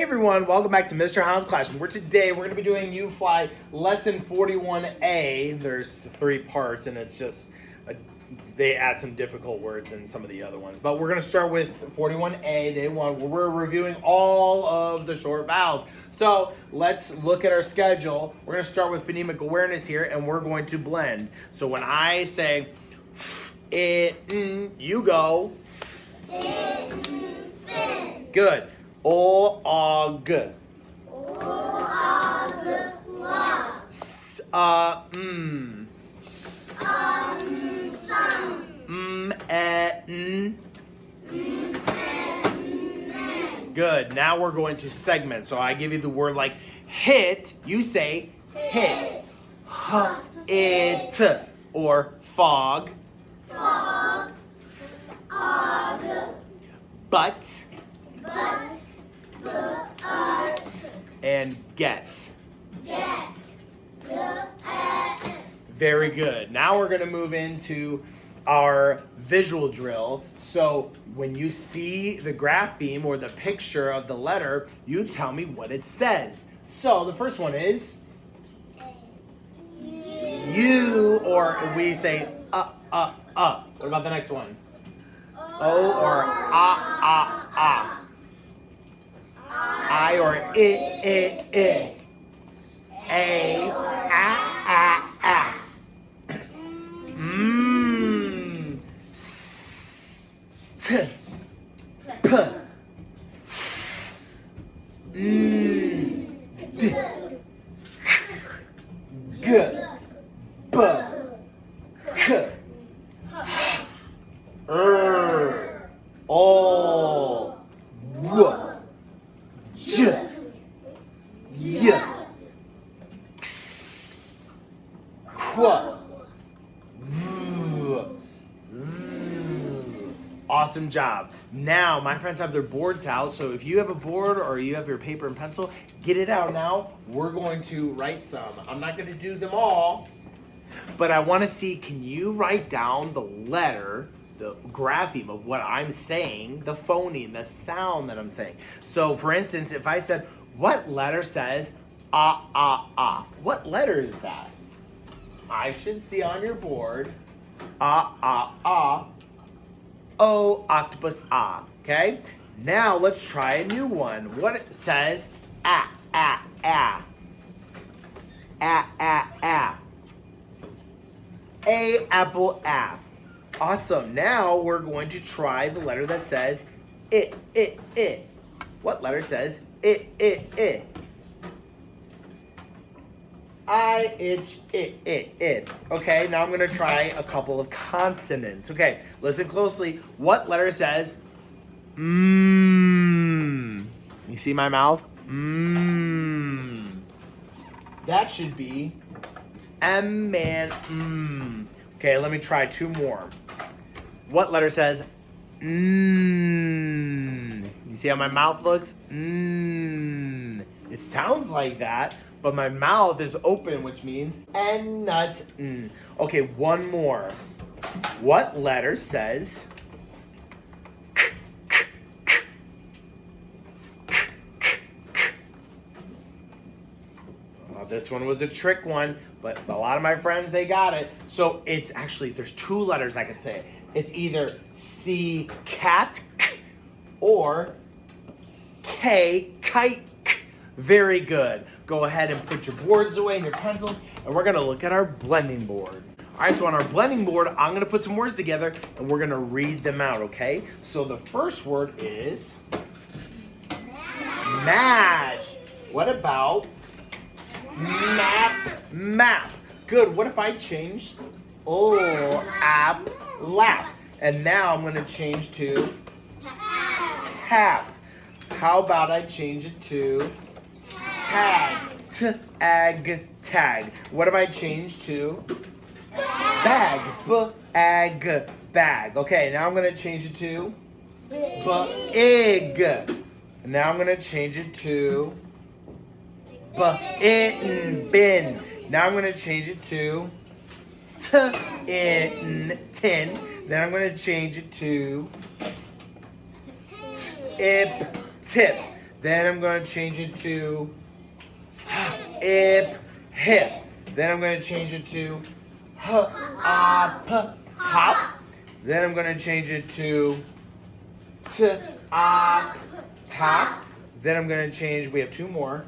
Hey everyone, welcome back to Mr. Holland's Classroom. We're going to be doing UFLI lesson 41A. There's 3 parts and it's just, they add some difficult words in some of the other ones. But we're going to start with 41A, day 1, where we're reviewing all of the short vowels. So let's look at our schedule. We're going to start with phonemic awareness here and we're going to blend. So when I say you go. Good. O-og. Some. Good. Now we're going to segment. So I give you the word like hit. You say hit. It. Or fog. But. And get. Very good. Now we're going to move into our visual drill. So when you see the grapheme or the picture of the letter, you tell me what it says. So the first one is U, or we say What about the next one? O or ah. I or it. A or ah. T, p, d, g, b, k, o, w, j, y, x, qu, v, z. Awesome job. Now, my friends have their boards out, so if you have a board or you have your paper and pencil, get it out now. We're going to write some. I'm not going to do them all, but I want to see, can you write down the letter, the grapheme of what I'm saying, the phoneme, the sound that I'm saying. So, for instance, if I said, what letter says ah? What letter is that? I should see on your board, ah. O, octopus, ah. Okay? Now let's try a new one. What it says ah. A, apple, ah. Awesome. Now we're going to try the letter that says it. What letter says it? I, it. Okay, now I'm going to try a couple of consonants. Okay, listen closely. What letter says You see my mouth? That should be M and Okay, let me try 2 more. What letter says You see how my mouth looks? It sounds like that, but my mouth is open, which means and not. Okay, one more. What letter says This one was a trick one, but a lot of my friends, they got it. So it's actually, there's 2 letters I could say. It's either C, cat, or K, kite. Very good. Go ahead and put your boards away and your pencils, and we're gonna look at our blending board. All right, so on our blending board, I'm gonna put some words together and we're gonna read them out, okay? So the first word is mad. What about map? Good. What if I changed app, lap? And now I'm gonna change to tap. How about I change it to tag. What if I change to bag? Bag. Okay, now I'm gonna change it to big. And now I'm gonna change it to bin. Now I'm gonna change it to tin. Then I'm gonna change it to tip. Then I'm going to change it to ip, hip. Then I'm going to change it to hop. Then I'm going to change it to top. Then I'm going to change, we have two more.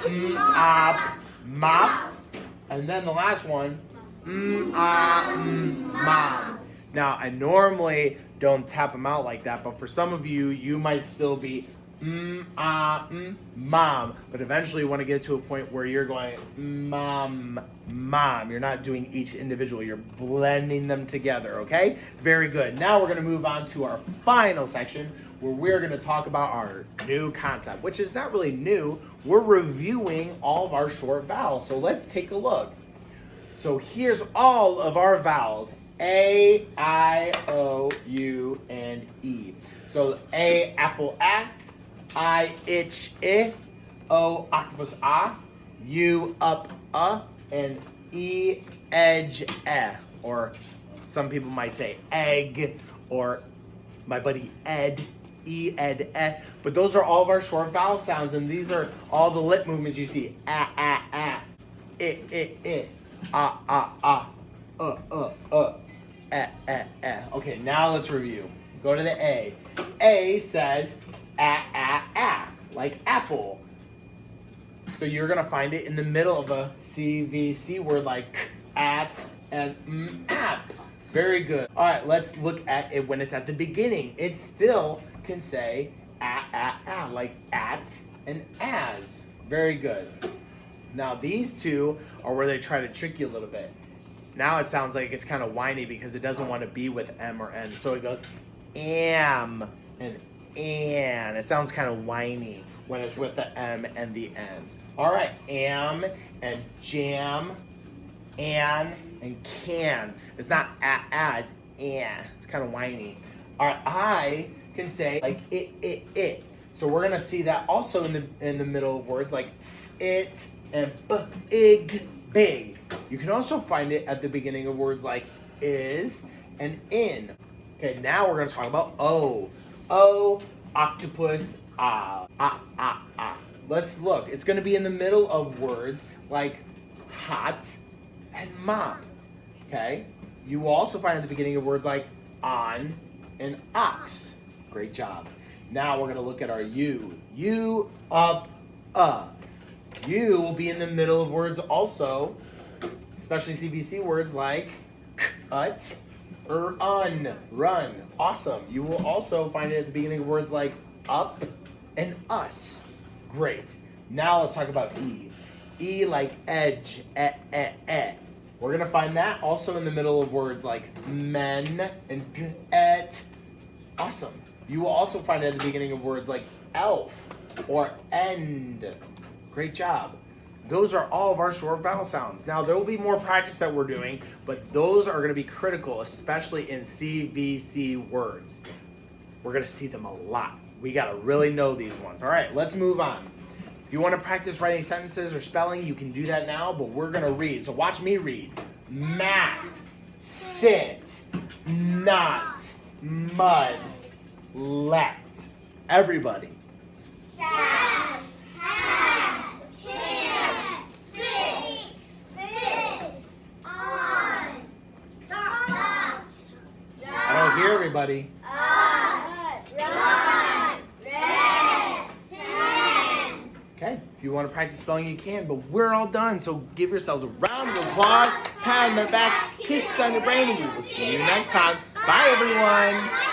Mop. And then the last one, mom. Now, I normally don't tap them out like that, but for some of you, you might still be mom. But eventually you want to get to a point where you're going mom. You're not doing each individual, you're blending them together, okay? Very good. Now we're going to move on to our final section where we're going to talk about our new concept, which is not really new. We're reviewing all of our short vowels. So let's take a look. So here's all of our vowels. A, I, O, U, and E. So A, apple, A. I, itch, I. O, octopus, ah. U, up, and E, edge, eh. Or some people might say egg, or my buddy Ed, E, ed, eh. But those are all of our short vowel sounds, and these are all the lip movements you see. Ah, ah, ah. I. Okay, now let's review. Go to the A. A says like apple. So you're gonna find it in the middle of a CVC word like at and app. Very good. All right, let's look at it when it's at the beginning. It still can say like at and as. Very good. Now these two are where they try to trick you a little bit. Now it sounds like it's kind of whiny because it doesn't want to be with M or N. So it goes am and an. It sounds kind of whiny when it's with the M and the N. All right, am and jam, an and can. It's not it's an. It's kind of whiny. All right, I can say like it. So we're gonna see that also in the middle of words like it and big. You can also find it at the beginning of words like is and in. Okay, now we're gonna talk about O. O, octopus, ah. Let's look. It's gonna be in the middle of words like hot and mop. Okay? You will also find at the beginning of words like on and ox. Great job. Now we're gonna look at our U. U, up, U will be in the middle of words also, especially CVC words like cut or run. Awesome. You will also find it at the beginning of words like up and us. Great. Now let's talk about E. E like edge, We're going to find that also in the middle of words like men and et. Awesome. You will also find it at the beginning of words like elf or end. Great job. Those are all of our short vowel sounds. Now, there will be more practice that we're doing, but those are going to be critical, especially in CVC words. We're going to see them a lot. We got to really know these ones. All right, let's move on. If you want to practice writing sentences or spelling, you can do that now, but we're going to read. So watch me read. Mat, sit, not, mud, let. Everybody. Dash, hat, can, sit, this, on, us. I don't hear everybody. Run, red, ten. Okay, if you want to practice spelling, you can, but we're all done. So give yourselves a round of applause, pat on the back, kisses on your brain, and we will see you next time. Bye, everyone.